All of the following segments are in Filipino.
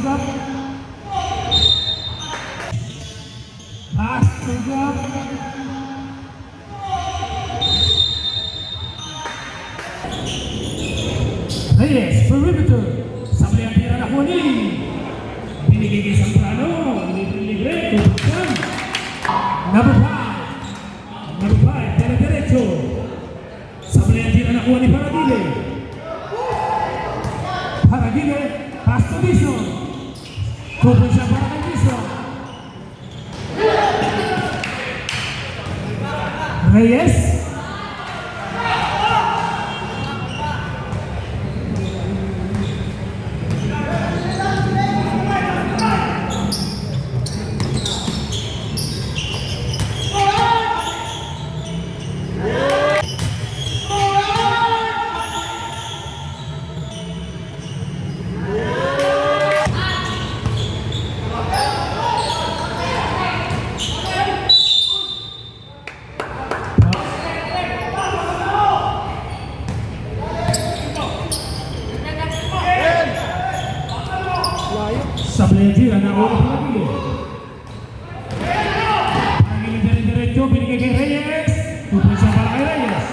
up. Pass to up. Reyes, perimeter. Sablay ang tira na kuha ni. Binigay kay Zambrano. Libre-libre. Tutukan. Number 5. Dire-diretso. Sablay ang tira na kuha ni Paragile. Paragile. Pass to Bison. Tupoy siya para kay Bison. Reyes. Sablay ang tira na ulo Paragile. Paragile dire-diretso, binigay kay Reyes. Tupoy siya para kay Reyes.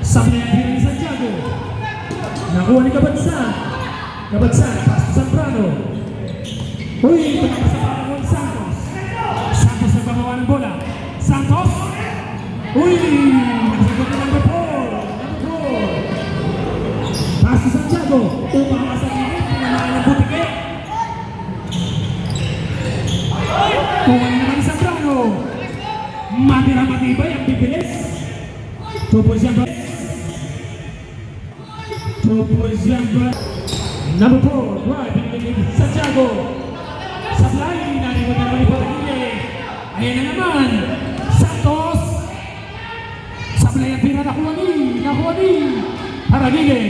Sablay ang tira ni Santiago. Nakuha ni Kabansan. Kabansan, pass to Zambrano. Uy, pagkakasama ng Santos. Santos nagbabawa ng bola. Santos. Uy, nagsagot na number 4. Pass to Santiago. Upang sa limit, pinanahan ng Butike. Kumain naman ni Zambrano. Matira-matibay ang bibilis. Tupoy siyang number 4, right, binigay kay Santiago. Sablay, narinig na naman ni Paragile. Ayan na naman, Santos. Sablay ang tira, nakuha ni Paragile.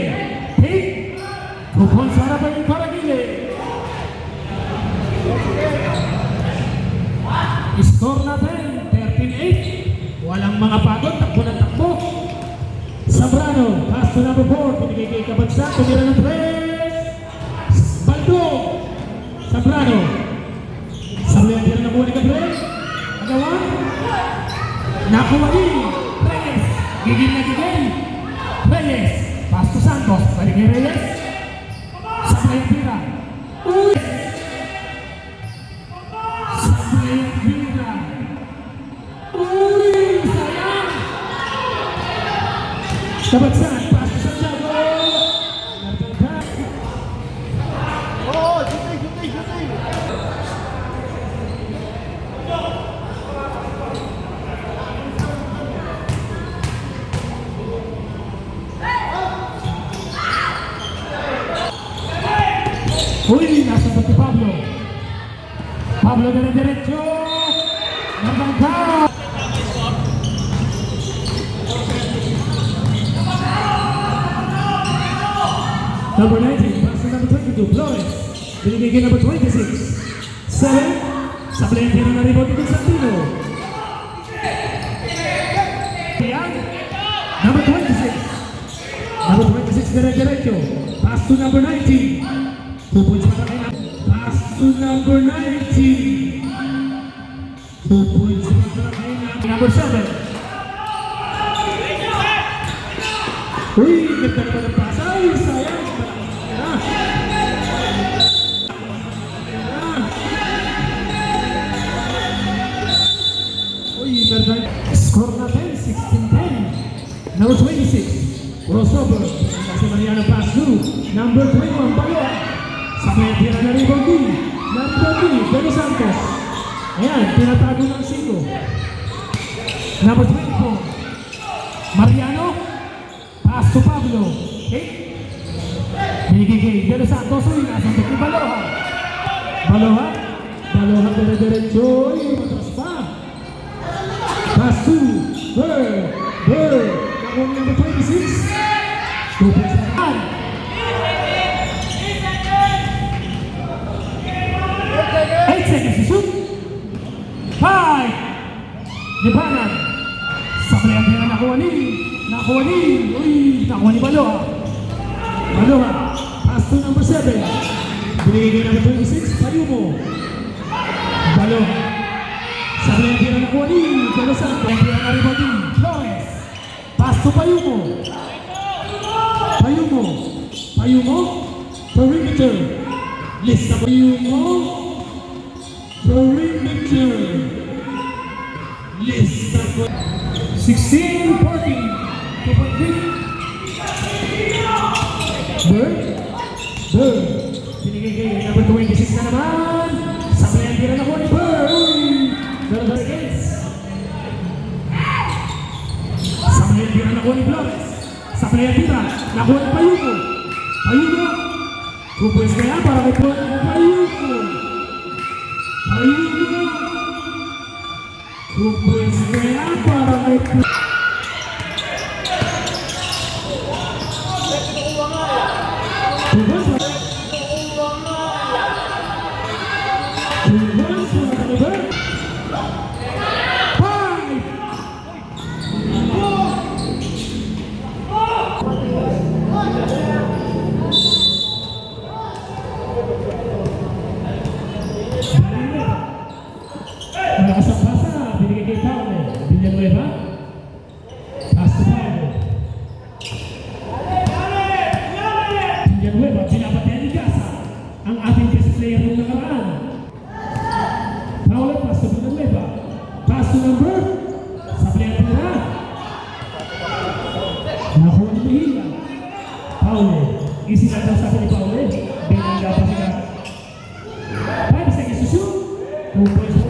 Hit, kupon sa harapan ni Paragile. Score natin, 13-8. Walang mga pagod, takbo ng takbo. Zambrano, pass to number 4, binigay kay Kabansan, tumira ng 3. Baldo, Zambrano. Sablay ang tira na muna ni Gabriel. Agawa. Nakuha ni Reyes. Gigil na gigil. Reyes. Pass to Santos. Balik kay Reyes. Sablay ang tira. Uy! Sablay ang tira. Uy! Sayang! Kabansan. Pass to Santiago. Uy, nasa pati Pablo. Pablo dire-diretso. Nabangka. Number 19, pass to number 22, Flores. Binigay kay number 26. 7. Sablay ang tira na rebound ni Constantino. Ayan. Number 26. Number 26, dire-diretso. Pass to number 19. 2 points para kay pass to number 19. 2 points para kay number 7. Uy, ganda naman ang pass. Ay, sayang. Uy, score natin, 16-10. Number 26, crossover. Kasi Mariano pass to number 21, Bayo. Sa may tira na rebound D. Pero Santos. Ayan, tinatago ng 5. Number 24, Mariano. Pass to Pablo. Okay? Binigay Pero Santos. Uy, nasang ni Baloha. Baloha, dire-diretso. Uy, matras pa. Pass to Bird. Nakuha number 26. 2 points na naman. Hey, side. Lipanan. Sa player nila nakuha ni. Uy, nakuha ni Baloha. Baloha. Pass to number 7. Binigay number 26. Payumo. Baloha. Sa player nila nakuha ni. Kalasan. Player nila nakuha ni. Flores. Pass to Payumo. Payumo. Perimeter. Lista Payumo. Perimeter. Lista 16-14. 2.3. Bird. Binigay kay number 26 na naman. Sa player nila nakuha ni Bird. Uy. Against. Sa player nila nakuha ni Flores. Sa player nila nakuha ni Payumo. Kupwes kaya para kay Payumo. Kupwes kaya para kay Payumo. Basa-basa, binigay kay Paule. Villanueva. Pass to Paule. Villanueva, pinapatay ni Gasa. Ang ating best player ng nakaraan. Paule, pass to Villanueva. Pass to number. Sa player nila. Nakuha ni Mejia. Paule. Easy na daw sabi ni Paule. Binigay pa siya. 5 seconds to shoot. 2 points.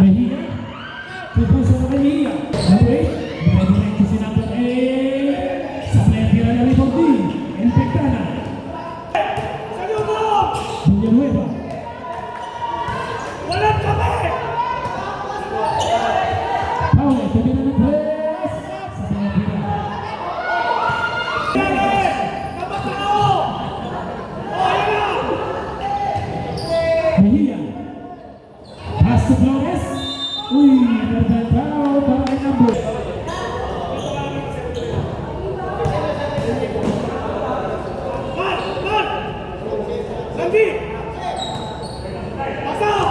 Mejia, pupuso na kay Mejia. Okay, direct si number 8. Sa player tira na rebound din. Infectada. Villanueva. Walang kami! Paule, tumira ng press. Sa player tira. Mejia. Pass to Flores. Uy, nagtatao para kay number. Sandy! Pasok!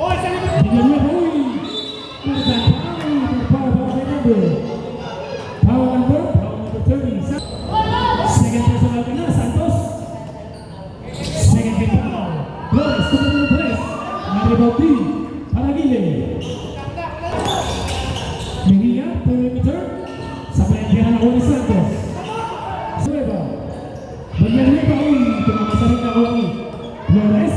Hoy, sa likod! Villanueva, uy. Nagtatao para kay number. Power number 30. Second personal ka na, Santos. Second game foul. Flores, tumunod ng press. Na-rebound din. Paraguile. Mejia, perimeter. Sa player na ako ni Santos. Sueva. Villanueva, uy. Tumamasarin na ako ni Flores.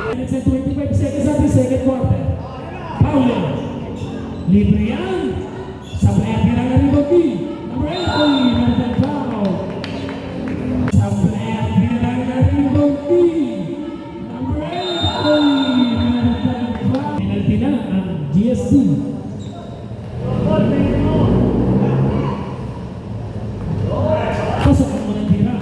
Minutes and 25 seconds at the second quarter. Paule. Libre yan. Sa player tira na rin Bobby. Number 8. Uy, nandang foul. Sa player tira na rin Bobby. Number 8. Uy, nandang foul. Penalty na ang GSD. Pasok ang munang tira.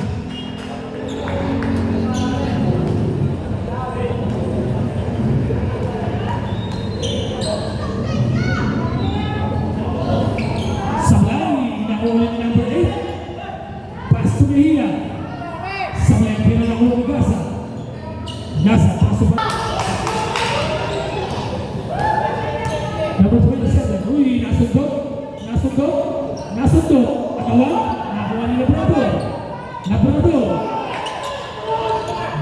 Ulit number 8. Pass to Mejia. Sa player tira na ulo ni Gasa. Gasa, paso pa. Number 27. Uy, nasundot. Akawa. Nakuha ni Labrador.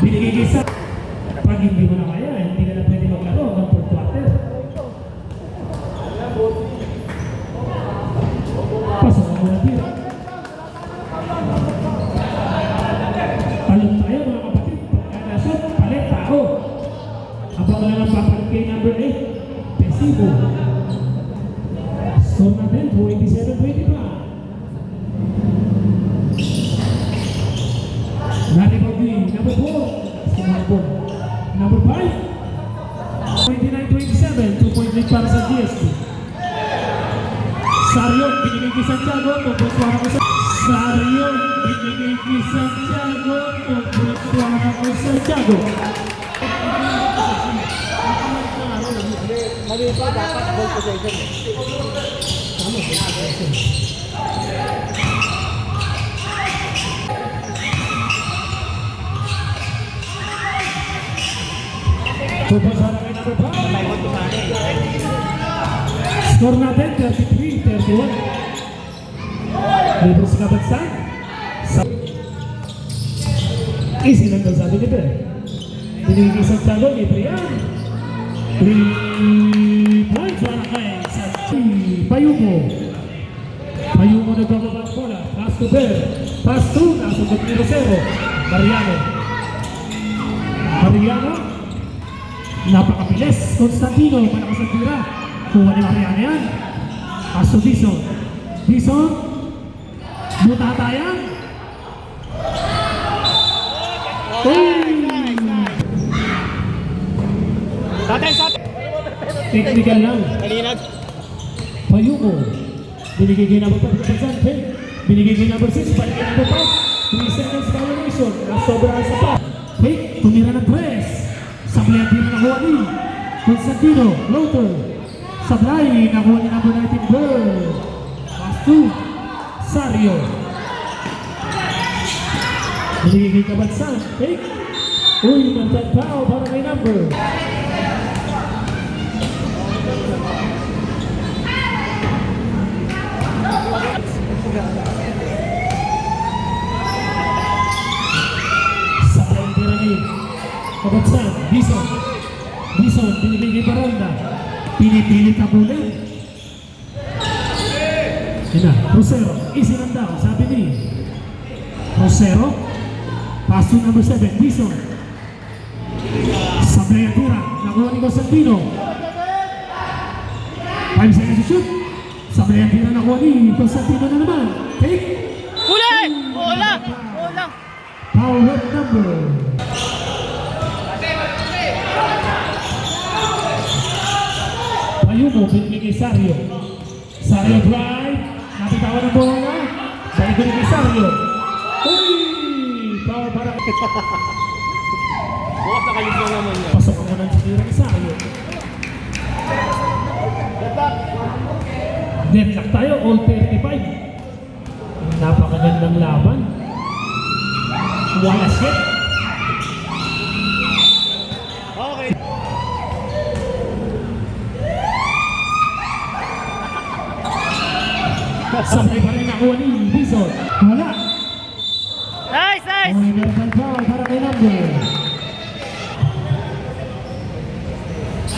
Binigay kay Sa. Pag hindi mo na kaya, hindi bola naman papalit kay number 8, Pesibo. Score natin, 27-25. Nari Bobby, number 4. Number 5. 29-27, 2-point lead para sa GST. Sario, binigay kay Santiago, tututuwa ko sa... Sario, binigay kay Santiago, tututuwa ko sa Santiago. Mali pa, dapat ball possession. Tama, ball possession. Tutuwa sa akin number 5. Score natin, 33-31. Libre sa kabansan. Easy lang daw sabi ni Ben. Binigay kay Santiago, libre yan. 3 points para kay Santiago. Payumo. Payumo nagbababa ang bola. Pass to Ben. Pass to, nasugot ni Rosero. Mariano. Napakabilis. Constantino, malakas ang tira. Kuha ni Mariano yan. Pass to Dison. Dison. Mutatayan. Sa atin! Technical lang. Kalinag. Payumo. Binigay kay number 5. Binigay kay number 6. Balik kay number 5. 3 seconds violation. Nasobrahan sa pa. Fake. Tumira ng press. Sablay ang tira nakuha ni Constantino. Floater. Sablay. Nakuha ni number 19. Bird. Pass to Sario. Binigay kay Kabansan. Fake. Uy, nagtagpao para kay number. Sablay ang tira ni Kabansan. Dison. Binigay kay Baranda. Pinipilit na muli. Ina, Rosero. Easy lang daw, sabi ni Rosero. Pass to number 7, Dison. Sablay ang tira. Nakuha ni Constantino. 5 seconds to shoot. Sablay ang tira. Nakuha ni Constantino na naman. Take. Huli! Bola! Power number. Payumo, binigay kay Sario. Sario drive. Napitawan ng bola. Balik ko kay Sario. Uy! Power para Bukas nakalibang naman yan. pasok ako ng tira ni Sario. Deadlock tayo, all 35. Napakagandang laban. Wala shit. Okay. Sabay pa rin nakuha ni Bison. Wala. Nice! Universal foul para kay number.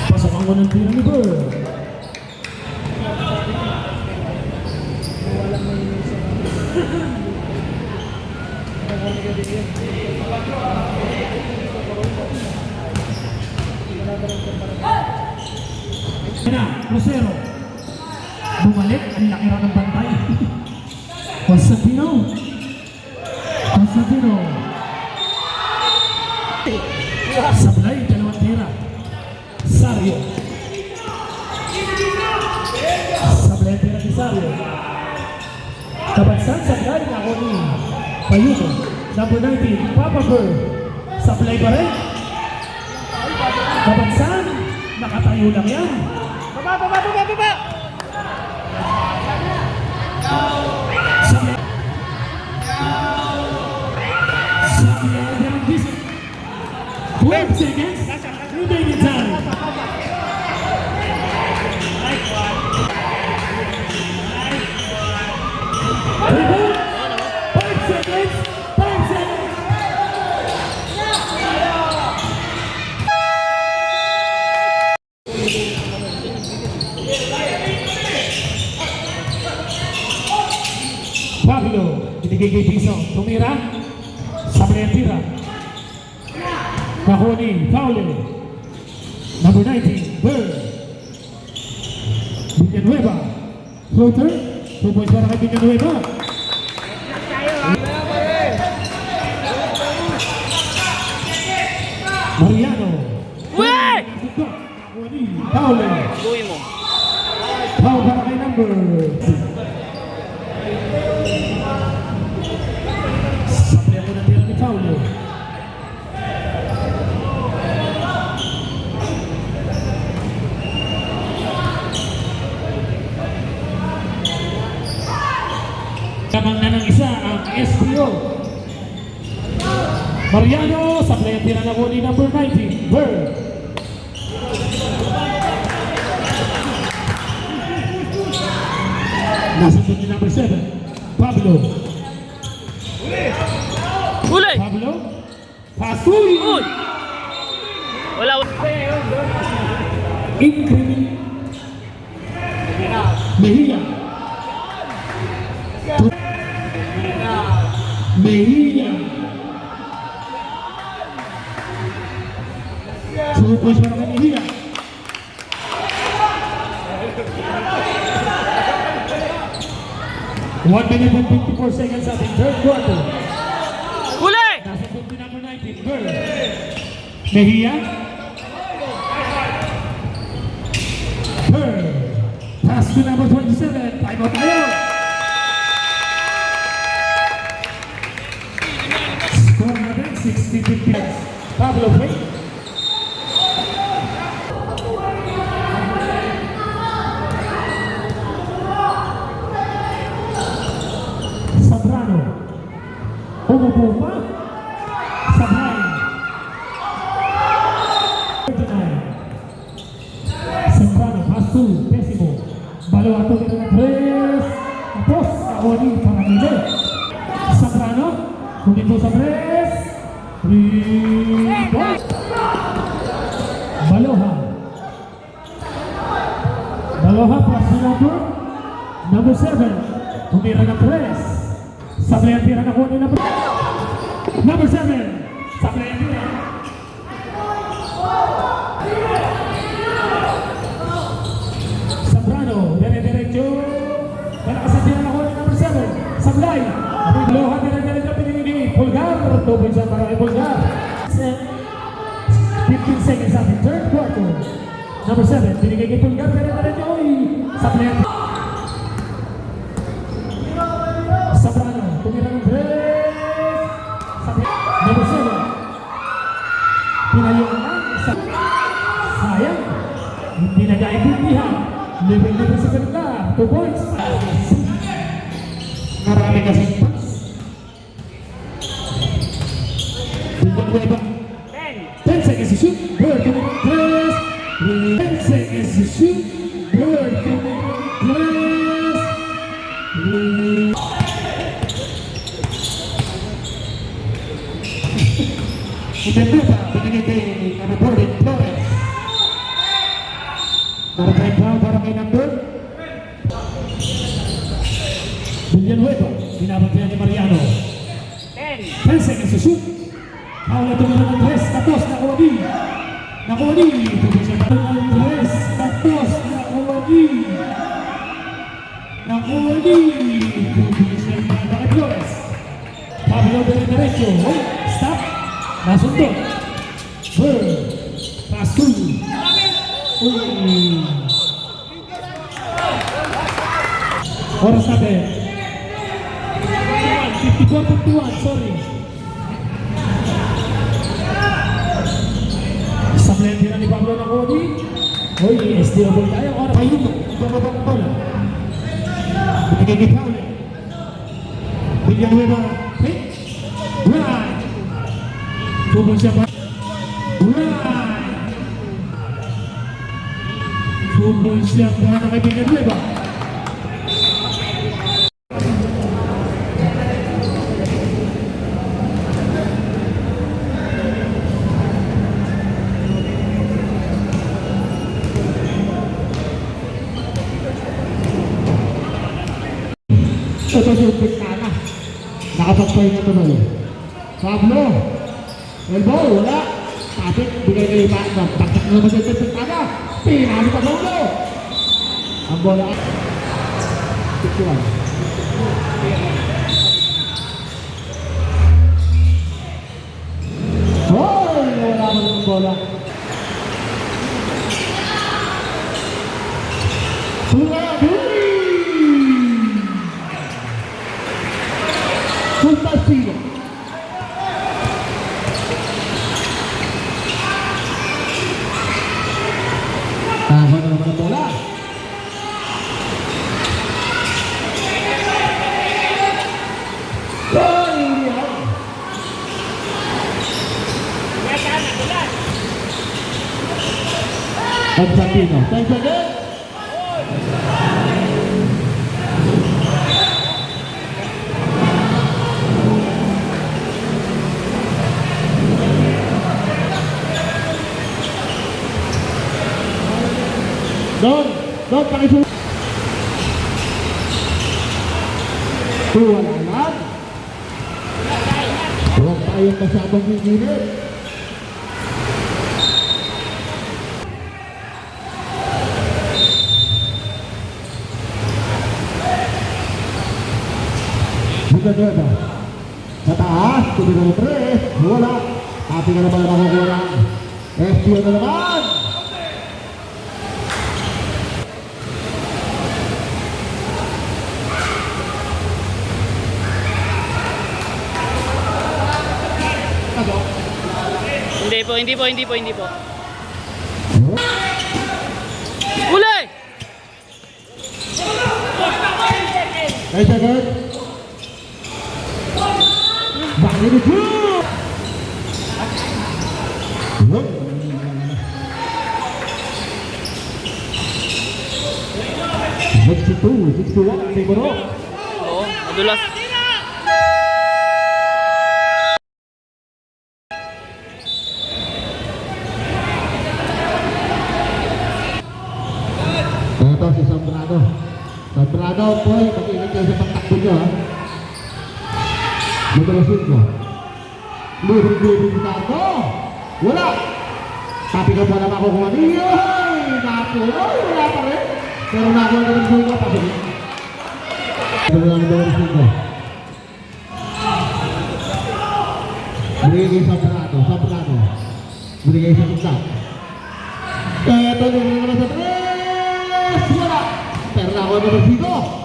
Pasok ako ng tira ni Bird. Na, Rosero. Bumalik, ang laki raw ng bantay. Constantino. Sablay, dalawang tira. Sario. Sablay ang tira ni Sario. Kabansan, sablay, ako ni Payumo. Number 19, Papa Bird. Sablay pa rin. Kabansan, nakatayo lang yan. Baba! Sablay. Sablay ang tira ni Bison. 12 seconds. Remaining time. Rebound. 5 seconds. 5 seconds. Pablo, binigay kay Bison. Tumira. Sablay ang tira. Nakuha ni Paule. Number 19, Bird. Villanueva. Floater. 2 points para kay Villanueva. Mariano. Uy! Foul. Gawin mo. Foul para kay number. Sabi ako na tira ni Foul. Kamang na ng isa ang SPO. Mariano sa play tira na ko ni number 19, Bird. Nasunod ni number 7, Pablo. Uli! Pablo. Pasuy. Uy! Wala. Increment. Mejia. Mejia. 2 points para kay Mejia. One minute and 54 seconds at the third quarter. Uli! Nasa 50 number 19, Bird. Mejia. Bird. Pass to number 27. Time out tayo. Score natin, 60-50. Pablo Frey. Sabrano. Umupo pa. Sablay. 39. Sabrano. Pasu. Pésimo. Balo ato kita ng 3. Tapos. Awali para nila. Sabrano. Kumito sa 3. 3 points. Baloha. Baloha. Pasu number 7. Tumira ng 3. Sablay ang tira na ko ni number 7. Sablay ang tira. Sabrano, dire-diretso. Malakas ang tira na ko ni number 7. Sablay. Loha dire-diretso pinili. Pulgar. Tubig siya para kay Pulgar. 15 seconds at the third quarter. Number 7. Binigay kay Pulgar. Dire-diretso. Sablay ang tira. Sabrano, tumira ng 3. Number 7. Pinayong lang. Sayang. Hindi nag-aibindihan. Level sa kanila. 2 points. Marami kasi points. Villanueva. 10 seconds to shoot. Bird to make 3. 10 seconds to shoot. Bird to make 3. Villanueva, binigay kay Anabordet Flores. Maraming foul para kay number. Villanueva, binabantayan ni Mariano. 10 seconds to shoot. Foul na tumira ng 3. Tapos nakuha ni. Tubig siya pa ng 3. Tapos nakuha ni. Tubig siya pa ng Flores. Pablo dire-diretso. Stop. Nasundo. Bird. Pasul. Oras natin. 54-51, sorry. Isang lente na ni Pablo na Cody. Hoy, SDO tayo. Oras pa yun. Bababang bola. Binigay kay Paul. Villanueva. Hit. Right. Tubong siya pa. Right. Tubong siya pa na kay Villanueva. Ito yung bintana. Nakapagpahinga tuloy. Pablo. Elbow, wala. Kapit, bigay kayo pa. Taktak na naman dito sa tada. Pinalo pa ulo. Ang bola. 61. Hoy! Wala mo ng bola. Fantastico. Tama na naman ang bola. Constantino. Thanks again. Don, pakisunod. Tuwala lang. Huwag tayong masyadong giginit. Dito. Sa taas, tumira ng 3. Wala. Tapi ka naman makukuha ng SPO na naman. Hindi po. Huli! Nice agad. Bali ni Drew! 62-61, Siguro. Oo, madulas. Ito si Sombrado. Sombrado po, mag-ingat kayo sa pagtakbo nyo ha. Lumalasin ko. Liring si Tardo. Wala. Tapi ka pa naman kukuha niyo. Wala pa rin. Pero nakuha ka ng buhay pa rin. Ito lang ang lumalasin ko. Binigay sa Sombrado. Binigay sa Sombrado. Ito naman sa 3. Wala. Pero nakuha ka ng buhay.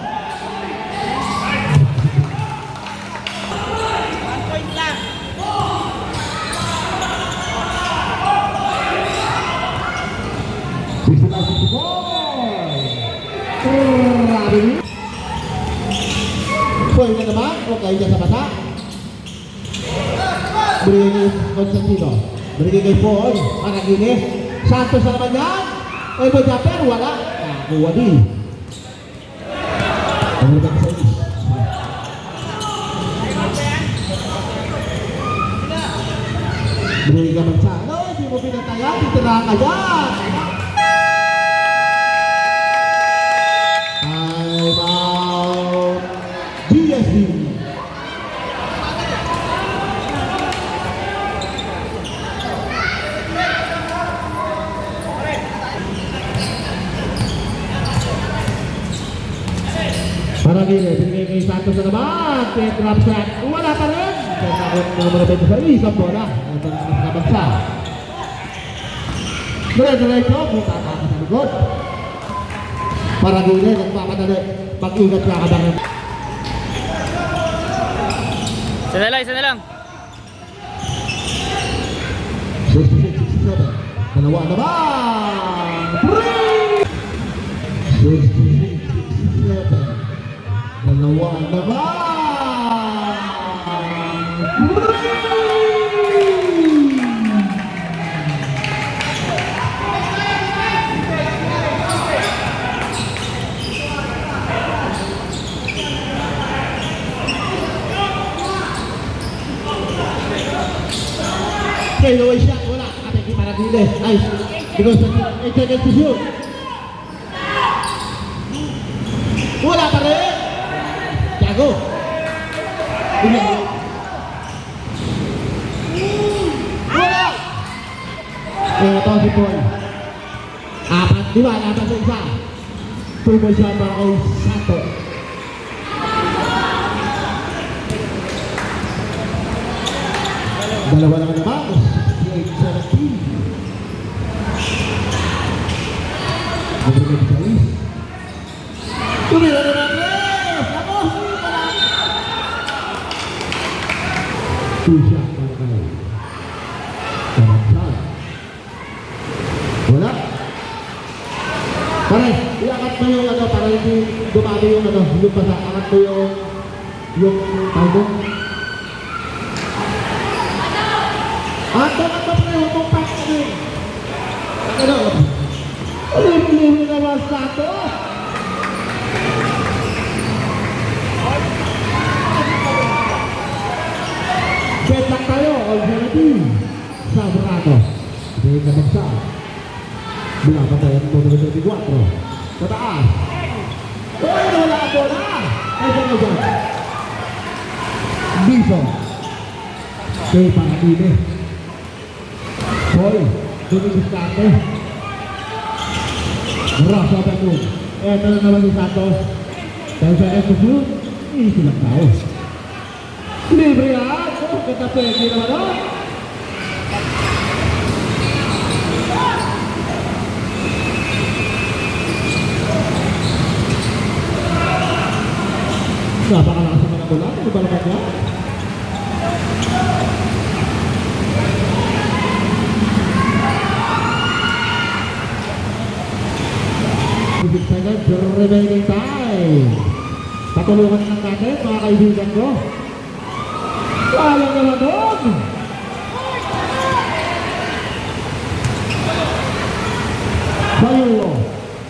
Poin na naman, okay dyan sa basa. Binigay kay Constantino. Binigay kay Paul, Maragiles. Santos na naman yan. Evo Japper, wala. Nakuha din. Ang ulang sa is. Binigay ka man sa ano, hindi mo pinatayan, titira ka dyan. GSD. Maragiles, binigay kay Santos na naman. Drop shot, wala pa rin. Pagkakot na naman natin sa isang bola. Ito na naman sa bansa. Dire-diretso, punta ka sa likod. Maragiles, nagpapadali. Mag-ingat ka kabang. Isa na lang. 66-67. Dalawa na ba? 66-67. Dalawa na ba? Okay, no way shot. Wala. Ating kay Maragiles. Nice. Because it's against the shoot. Wala pa rin. Tiago. Wala. Ito si Paul. Apat, di ba? Apat sa isa. 2 points shot para kay Sato. Dalawa na naman. 68-17. Mabrigay sa is. Tumira na natin! Ako! Two shot para kay Kamansan. Wala. Pare, iangat mo yung ano para hindi dumami yung ano, yung basa. Angat mo yung tawag. Angat mo pare, huwag mong pass ka din. Ano? Ulit-ulit naman sa ito. Set lang tayo, alternative. Sabrado. Hindi ka magsa. Bila pa tayo, numero 24. Sa taas. Uy, wala ang bola. Ay, saan dyan? Bison. Kay Pangatine. Hoy, dumidiskate. Rosa Betul. Ito na naman si Santos. Dahil sa Eto Blue, easy lang tao. Libre yan. Oh, katapegi naman o. Napakalakas naman ang bola. Ano ba naman yan? Seconds remaining time. Patulungan lang natin mga kaibigan ko. Walang naman doon. Bayulo.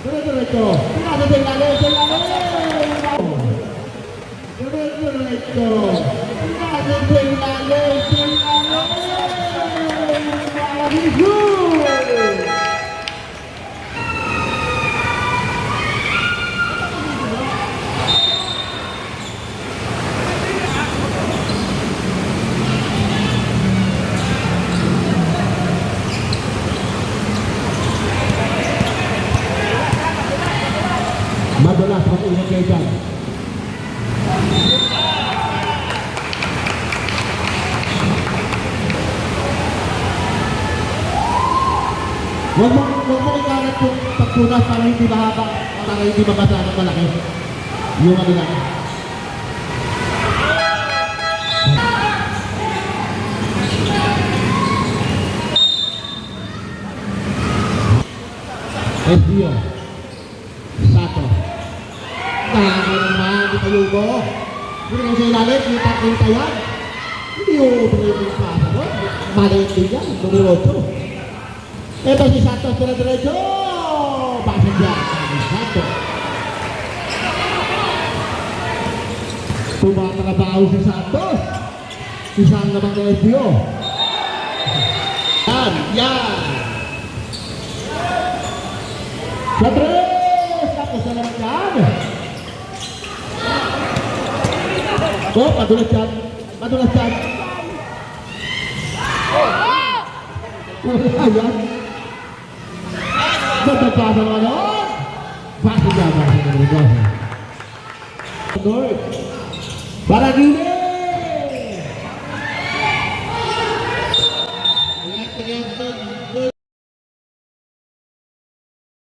Dire-diretso. Pinasa lalim. Dire-diretso. Pinasa lalim. Madulas mag-ingat kayo dyan. Huwag mo ikalat yung pagpunas para hindi mahaba, para hindi mabasa ng malaki. Yung ano lang. SDO. Sato. Tama naman, di tayo ko. Hindi lang sa ilalim, kita yan. Hindi yung breaking pasa mo. Maliit din yan, numero 8. Ito si Santos, dire-diretso. Bakit yan? Santos. Tumatrabaho si Santos. Isang naman na SDO. Yan. Sa 3! Tapos na naman yan. Padulas yan. Ayan. Nagpapasa naman yun. Bakit yan? Para gini.